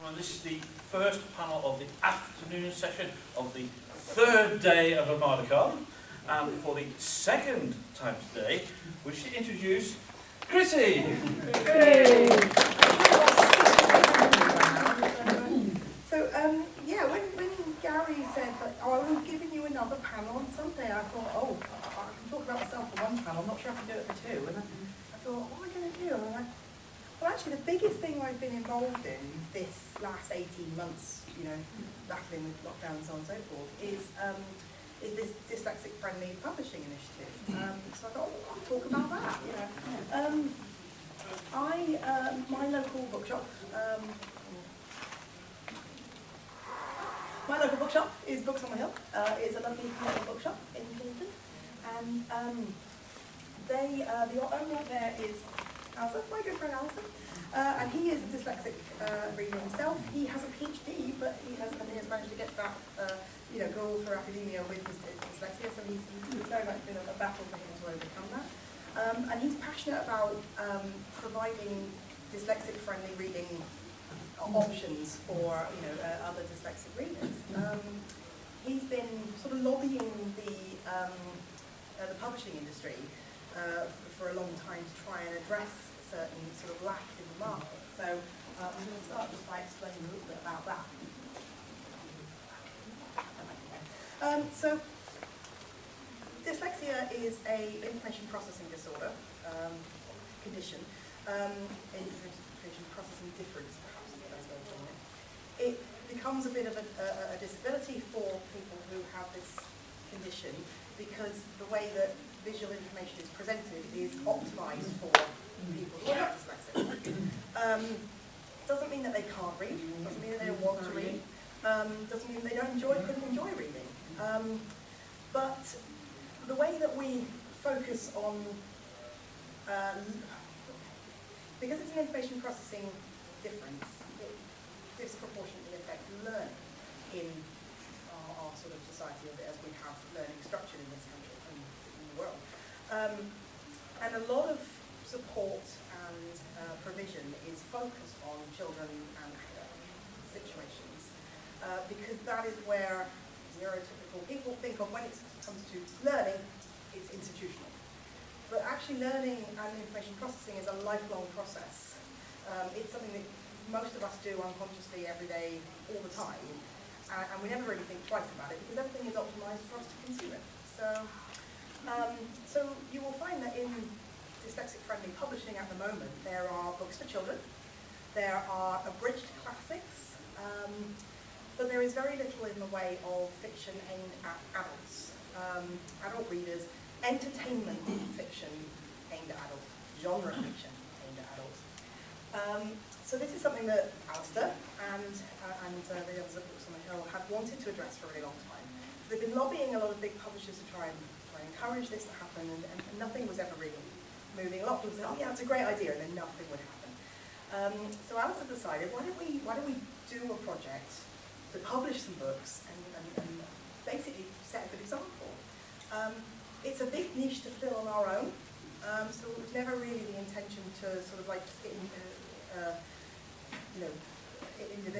and this is the first panel of the afternoon session of the third day of Armadacon. And for the second time today, we should introduce Chrissey. So, yeah, when Gary said that, oh, I'm giving you another panel on Sunday, I thought, oh, I can talk about myself for one panel, I'm not sure I can do it for two. And I thought, what am I going to do? And I'm like, well, actually, the biggest thing I've been involved in this last 18 months, you know, battling with lockdown and so on and so forth, is this Dyslexic-friendly publishing initiative. So I thought, oh, I'll talk about that, you know. My local bookshop, is Books on the Hill. It's a lovely little bookshop in Clinton, and the owner there is Alison, my good friend Alison, and he is a dyslexic reader himself. He has a PhD, but he has managed to get that, you know, go all through academia with his dyslexia. So it's very much been a battle for him to overcome that. And he's passionate about providing dyslexic-friendly reading options for, you know, other dyslexic readers. He's been sort of lobbying the publishing industry for a long time to try and address certain sort of lacks in the market. So I'm going to start just by explaining a little bit about that. So dyslexia is an information processing disorder, condition, information processing difference, perhaps is the best way of calling it. It becomes a bit of a disability for people who have this condition because the way that visual information is presented is optimized for people who are not dyslexic. Doesn't mean that they can't read, doesn't mean that they don't want to read, doesn't mean they couldn't enjoy reading. But the way that we focus on, because it's an information processing difference, it disproportionately affects learning in our sort of society as we have learning structured in this country and in the world. And a lot of support and provision is focused on children and situations because that is where neurotypical people think of when it comes to learning, it's institutional. But actually learning and information processing is a lifelong process. It's something that most of us do unconsciously every day, all the time, and we never really think twice about it because everything is optimized for us to consume it. So you will find that in dyslexic-friendly publishing at the moment, there are books for children, there are abridged classics, but there is very little in the way of fiction aimed at adults, adult readers, entertainment fiction aimed at adults, genre fiction aimed at adults. So this is something that Alistair and the others at Books on the Hill have wanted to address for a really long time. So they've been lobbying a lot of big publishers to try and encourage this to happen, and nothing was ever really moving. A lot of people said, oh yeah, that's a great idea, and then nothing would happen. So Alistair decided, why don't we do a project to publish some books and basically set a good example. It's a big niche to fill on our own, so it was never really the intention to sort of like you know,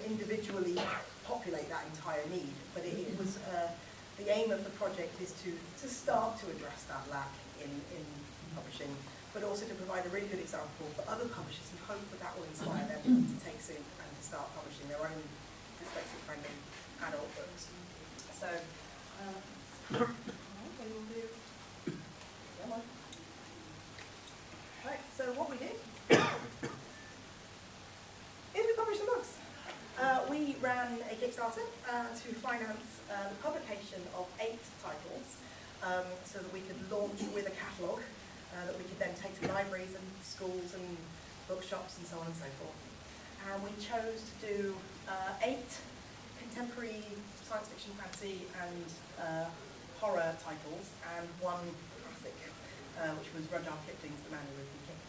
individually populate that entire need, but it was the aim of the project is to start to address that lack in publishing, but also to provide a really good example for other publishers and hope that will inspire them to take suit and to start publishing their own dyslexic-friendly adult books. So, right, so what we did is we published some books. We ran a Kickstarter to finance the publication of 8 titles so that we could launch with a catalogue that we could then take to libraries and schools and bookshops and so on and so forth. And we chose to do 8 contemporary science fiction, fantasy and horror titles and 1 classic, which was Rudyard Kipling's The Man Who Lived in King.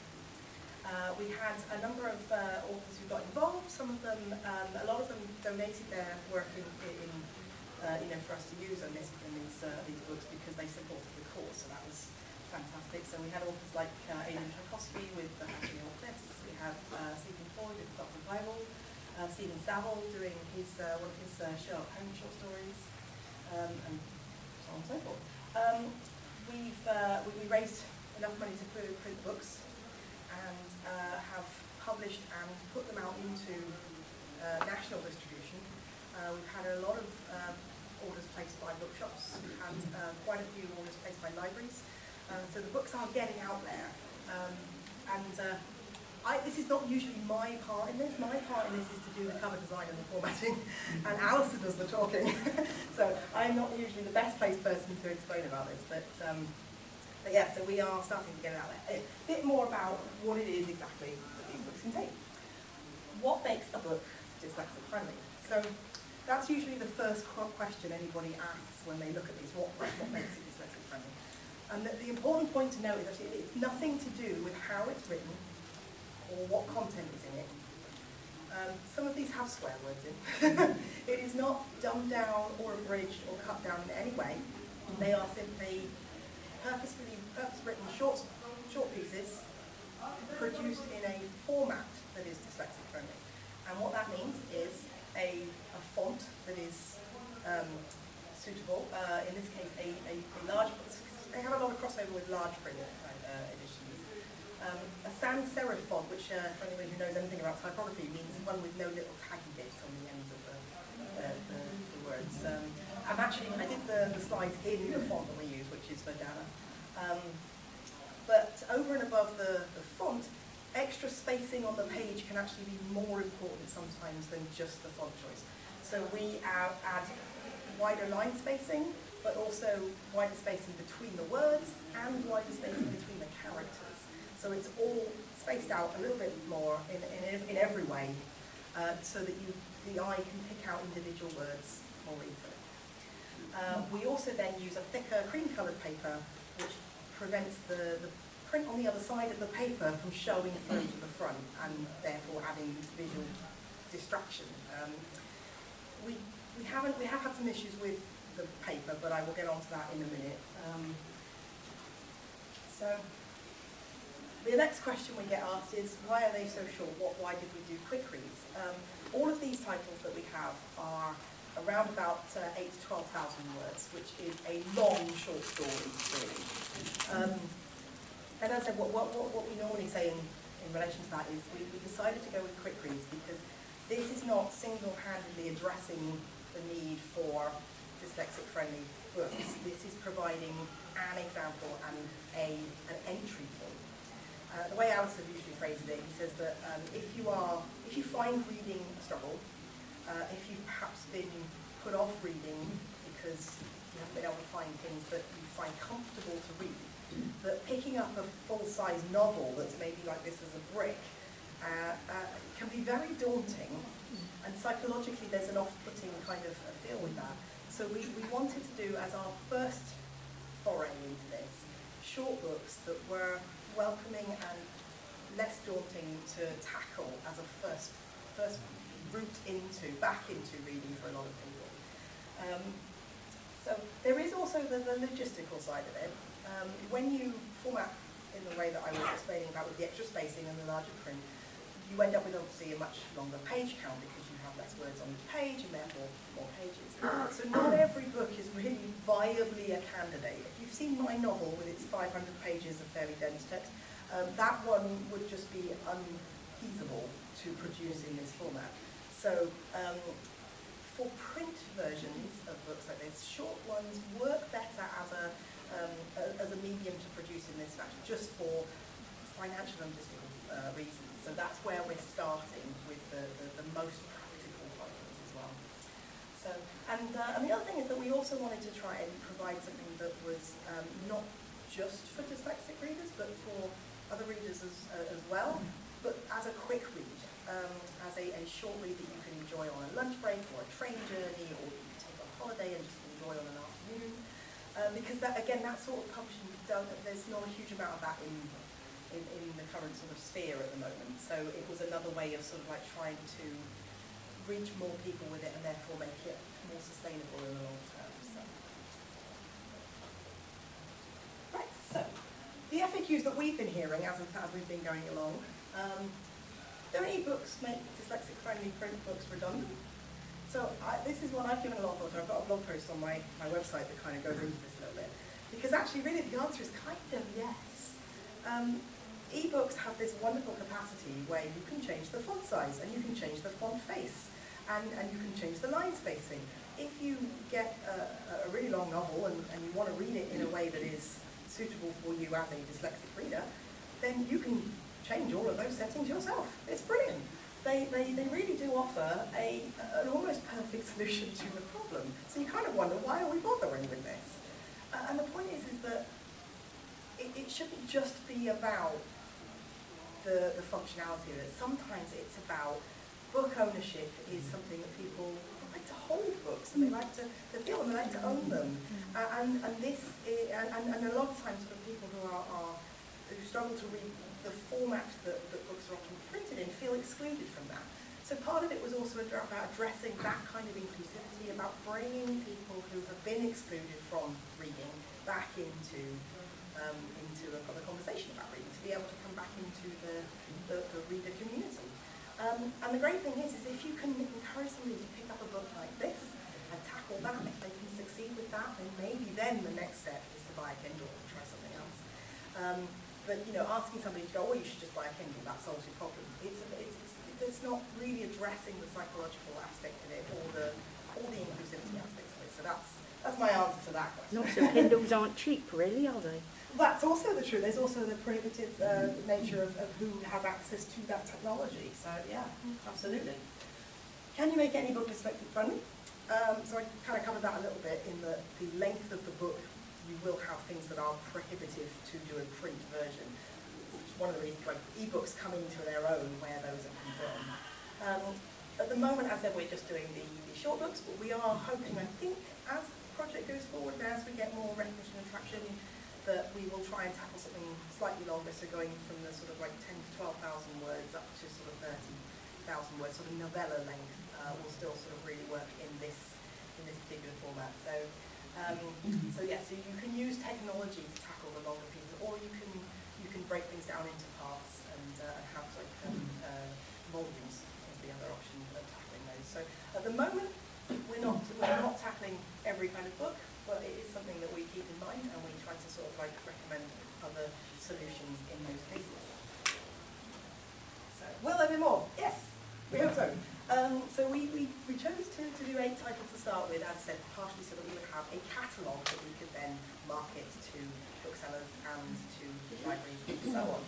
We had a number of authors who got involved. Some of them, a lot of them donated their work in you know, for us to use on these books because they supported the cause. So that was fantastic. So we had authors like Adrian Tchaikovsky with The Hatching of Cliffs. We had Stephen Floyd with Dr. Bible. Stephen Saville doing one of his Sherlock Holmes short stories, and so on and so forth. We raised enough money to print books and have published and put them out into national distribution. We've had a lot of orders placed by bookshops. We've had quite a few orders placed by libraries. So the books are getting out there. This is not usually my part in this. My part in this is to do the cover design and the formatting, and Alistair does the talking. So I'm not usually the best placed person to explain about this, but yeah, so we are starting to get it out there. A bit more about what it is exactly that these books contain. What makes a book dyslexic friendly? So that's usually the first question anybody asks when they look at these. What makes it dyslexic friendly? And the important point to note is that it's nothing to do with how it's written or what content is in it. Some of these have swear words in. It is not dumbed down or abridged or cut down in any way. They are simply purpose-written short pieces produced in a format that is dyslexic friendly. And what that means is a font that is suitable. In this case, a large. They have a lot of crossover with large print editions. A sans serif font, which for anyone who knows anything about typography, means one with no little taggy bits on the ends of the words. I did the slides in the font that we use, which is Verdana. But over and above the font, extra spacing on the page can actually be more important sometimes than just the font choice. So we add wider line spacing, but also wider spacing between the words and wider spacing between the characters. So it's all spaced out a little bit more in every way, so that the eye can pick out individual words more easily. We also then use a thicker cream-coloured paper, which prevents the print on the other side of the paper from showing through to the front, and therefore adding visual distraction. We have had some issues with the paper, but I will get onto that in a minute. So the next question we get asked is, why are they so short? Why did we do quick reads? All of these titles that we have are around about 8,000 to 12,000 words, which is a long short story, really. And as I said, what we normally say in relation to that is we decided to go with quick reads because this is not single-handedly addressing the need for dyslexic-friendly books. This is providing an example and an entry point. The way Alistair usually phrases it, he says that if you find reading a struggle, if you've perhaps been put off reading because you haven't been able to find things that you find comfortable to read, that picking up a full-size novel that's maybe like this as a brick can be very daunting, and psychologically there's an off-putting kind of feel with that. So we wanted to do, as our first foray into this, short books that were welcoming and less daunting to tackle as a first route back into reading for a lot of people. So there is also the logistical side of it. When you format in the way that I was explaining about with the extra spacing and the larger print, you end up with obviously a much longer page count because you have less words on each page and therefore more pages. So not every book is really viably a candidate. If you've seen my novel with its 500 pages of fairly dense text, that one would just be unfeasible to produce in this format. So for print versions of books like this, short ones work better as a medium to produce in this fashion, just for financial and logistical reasons. So that's where we're starting with the most practical titles as well. So, and the other thing is that we also wanted to try and provide something that was not just for dyslexic readers, but for other readers as well, but as a quick read, as a short read that you can enjoy on a lunch break or a train journey, or you can take on holiday and just enjoy on an afternoon. Because that sort of publishing, there's not a huge amount of that in the current sort of sphere at the moment. So it was another way of sort of like trying to reach more people with it and therefore make it more sustainable in the long term. So. Right, so the FAQs that we've been hearing as we've been going along, Don't e-books make dyslexic-friendly print books redundant? So this is one I've given a lot of thought to. I've got a blog post on my website that kind of goes into this a little bit. Because actually, really, the answer is kind of yes. E-books have this wonderful capacity where you can change the font size, and you can change the font face, and you can change the line spacing. If you get a really long novel and you want to read it in a way that is suitable for you as a dyslexic reader, then you can change all of those settings yourself. It's brilliant. They really do offer an almost perfect solution to the problem. So you kind of wonder, why are we bothering with this? And the point is that it shouldn't just be about the functionality of it. Sometimes it's about book ownership is something that people like to hold books, and they like to feel them, they like to own them. And a lot of times sort of people who struggle to read the format that books are often printed in feel excluded from that. So part of it was also about addressing that kind of inclusivity, about bringing people who have been excluded from reading back into a conversation about reading, to be able to come back into the reader community. And the great thing is if you can encourage somebody to pick up a book like this and tackle that, if they can succeed with that, then the next step is to buy a Kindle or try something else. But asking somebody to go, oh, you should just buy a Kindle, that solves your problem. It's not really addressing the psychological aspect of it or the inclusivity aspects of it. So that's my answer to that question. Not so Kindles aren't cheap, really, are they? That's also the truth. There's also the prohibitive nature of who has access to that technology. So yeah, absolutely. Can you make any book dyslexic friendly? So I kind of covered that a little bit in the length of the book. You will have things that are prohibitive to do a print version. Which is one of the reasons like ebooks come into their own where those are confirmed. At the moment, as I said, we're just doing the short books, but we are hoping, I think, as the project goes forward, as we get more recognition and traction, that we will try and tackle something slightly longer, so going from the sort of like 10 to 12,000 words up to sort of 30,000 words, sort of novella length, will still sort of really work in this particular format. So, so you can use technology to tackle the longer pieces, or you can break things down into parts and have like volumes is the other option of tackling those. So at the moment, we're not tackling every kind of book, but it is something that we keep in mind, and we try to sort of like recommend other solutions in those cases. So, will there be more? Yes, we hope so. So we chose to do 8 titles to start with, as I said, partially so that we would have a catalogue that we could then market to booksellers and to libraries and so on.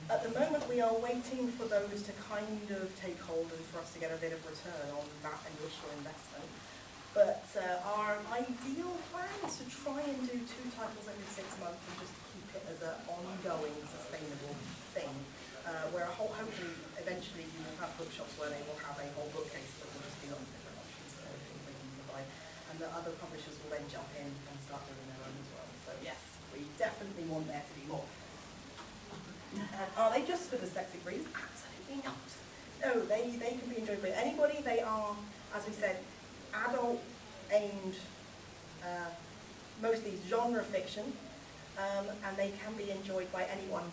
At the moment, we are waiting for those to kind of take hold and for us to get a bit of return on that initial investment. But our ideal plan is to try and do 2 titles every 6 months and just keep it as an ongoing, sustainable thing. Where hopefully, eventually, you will have bookshops where they will have a whole bookcase that will just be on different options for things they can provide. And the other publishers will then jump in and start doing their own as well. So yes, we definitely want there to be more. Are they just for dyslexic readers? Absolutely not. No, they can be enjoyed by anybody. They are, as we said, adult aimed, mostly genre fiction, and they can be enjoyed by anyone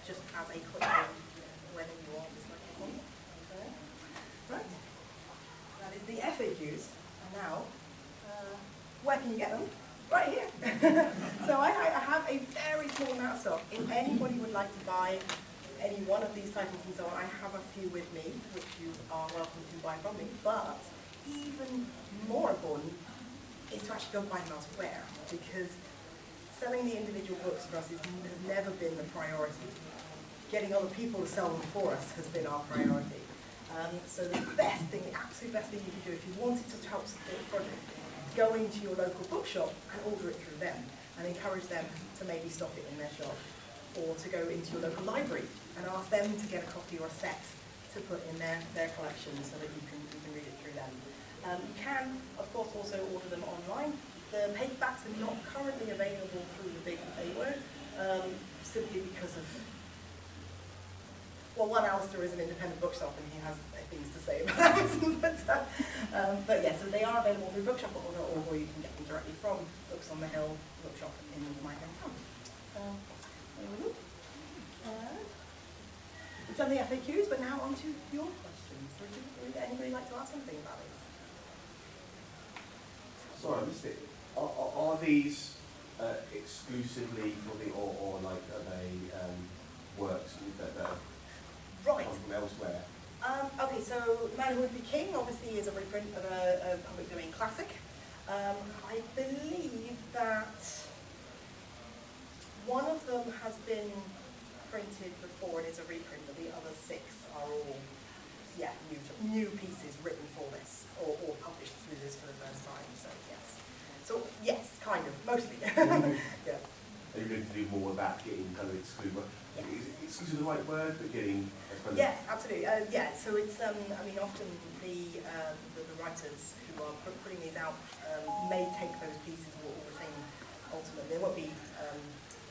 just as a quick read whether you are dyslexic or not. Okay. Right, that is the FAQs, and now where can you get them? Right here. So I have a very small amount of stock. If anybody would like to buy any one of these titles and so on, I have a few with me, which you are welcome to buy from me. But even more important is to actually go buy them elsewhere, because selling the individual books for us has never been the priority. Getting other people to sell them for us has been our priority. So the best thing, the absolute best thing you can do if you wanted to help support the project, go into your local bookshop and order it through them and encourage them to maybe stock it in their shop, or to go into your local library and ask them to get a copy or a set to put in their collection so that you can read it through them. You can, of course, also order them online. The paperbacks are not currently available through the big A-word, simply because of, well, one, Alistair is an independent bookshop and he has things to say about it. But yeah, so they are available through Bookshop, or you can get them directly from Books on the Hill Bookshop in my hometown. There we go. we've done the FAQs, but now on to your questions. Would anybody like to ask something about it? Sorry, I missed it. Are these exclusively for the, or like, are they works that Right. come from elsewhere? Okay, so The Man Who Would Be King obviously is a reprint of a public domain classic. I believe that one of them has been printed before and is a reprint, but the other 6 are all, yeah, new pieces written for this, or published through this for the first time, so yes. So, yes, kind of, mostly. Yeah. Are you going to do more of that, getting kind of exclusive? Yes. Is exclusive the right word, but getting kind of... Yes, absolutely. Yeah, so it's, I mean, often the writers who are putting these out may take those pieces or retain ultimately. There won't be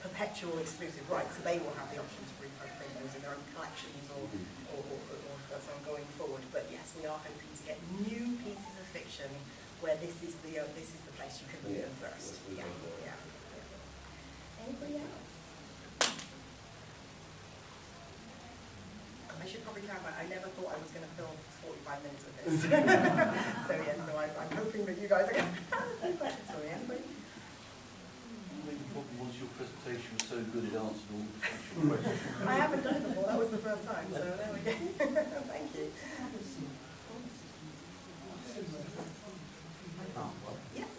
perpetual exclusive rights, so they will have the option to reprint those in their own collections or so on going forward. But yes, we are hoping to get new pieces of fiction where this is the place you can read them first. Yeah. Anybody else? I should probably clarify, I never thought I was going to film 45 minutes of this. So yeah, so I'm hoping that you guys are going to have a few questions for me. Anybody? The problem was your presentation was so good it answered all the questions. I haven't done it before, that was the first time, so there we go. Thank you. Yes.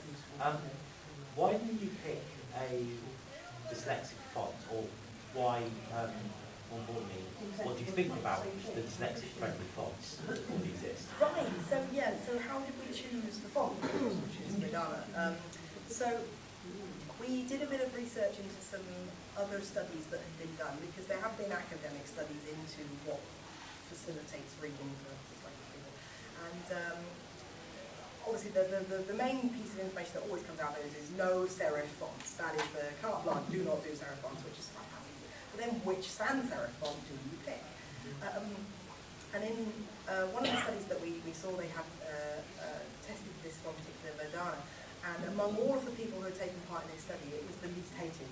Why did you pick a dyslexic font, or why, more importantly, what do you think about the dyslexic-friendly fonts that exist? Right, so yeah, so how did we choose the font? We choose Madonna. So we did a bit of research into some other studies that had been done, because there have been academic studies into what facilitates reading for dyslexic people. And obviously the main piece of information that always comes out of those is no serif fonts. That is the carte blanche, do not do serif fonts, which is fantastic. But then which sans serif font do you pick? And in one of the studies that we saw, they had tested this one particular Madonna, and among all of the people who had taken part in this study, it was the least hated.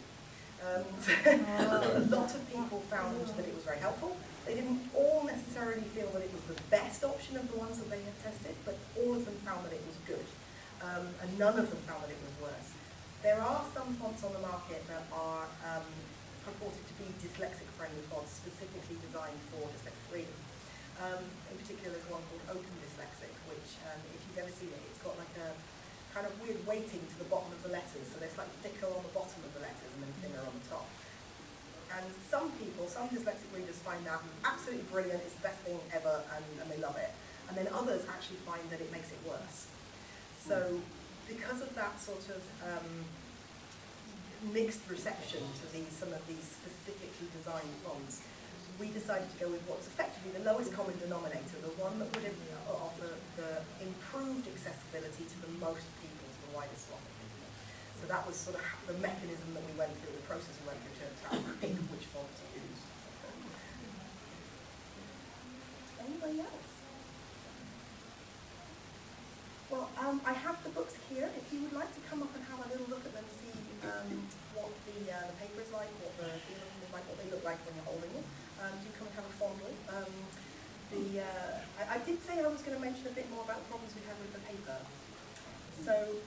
A lot of people found that it was very helpful. They didn't all necessarily feel that it was the best option of the ones that they had tested, but all of them found that it was good. And none of them found that it was worse. There are some fonts on the market that are purported to be dyslexic-friendly fonts, specifically designed for dyslexic readers. In particular, there's one called Open Dyslexic, which, if you've ever seen it, it's got like a kind of weird weighting to the bottom of the letters, so they're slightly thicker on the bottom of the letters and then thinner on the top. And some people, some dyslexic readers find that absolutely brilliant, it's the best thing ever, and they love it. And then others actually find that it makes it worse. So because of that sort of mixed reception to some of these specifically designed fonts, we decided to go with what's effectively the lowest common denominator, the one that would offer the improved accessibility to the most people, to the widest swath of people. So that was sort of the mechanism that we went through, the process we went through to pick which font to use. Anybody else? Well, I have the books here. If you would like to come up and have a little look at them, see what the paper is like, what the feel of them is like, what they look like when you're holding them. Do come and have a fondle. I did say I was going to mention a bit more about the problems we had with the paper. So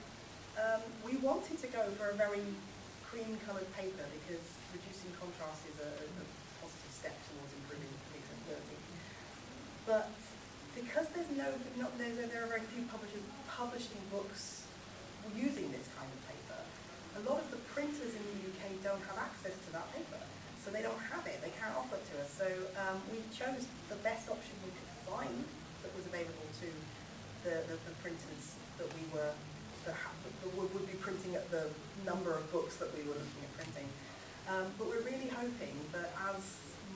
we wanted to go for a very cream-coloured paper because reducing contrast is a positive step towards improving the accessibility. But because there are very few publishers publishing books using this kind of paper, a lot of the printers in the UK don't have access to that paper. So they don't have it, they can't offer it to us. So we chose the best option we could find that was available to the printers that we were, that would be printing at the number of books that we were looking at printing. But we're really hoping that as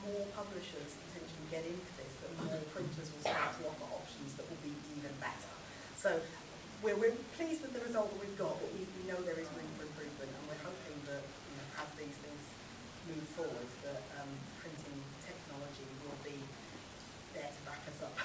more publishers potentially get into this, that more printers will start to offer options that will be even better. So we're pleased with the result that we've got, but we know there is room for improvement, and we're hoping that as these things move forward, that printing technology will be there to back us up.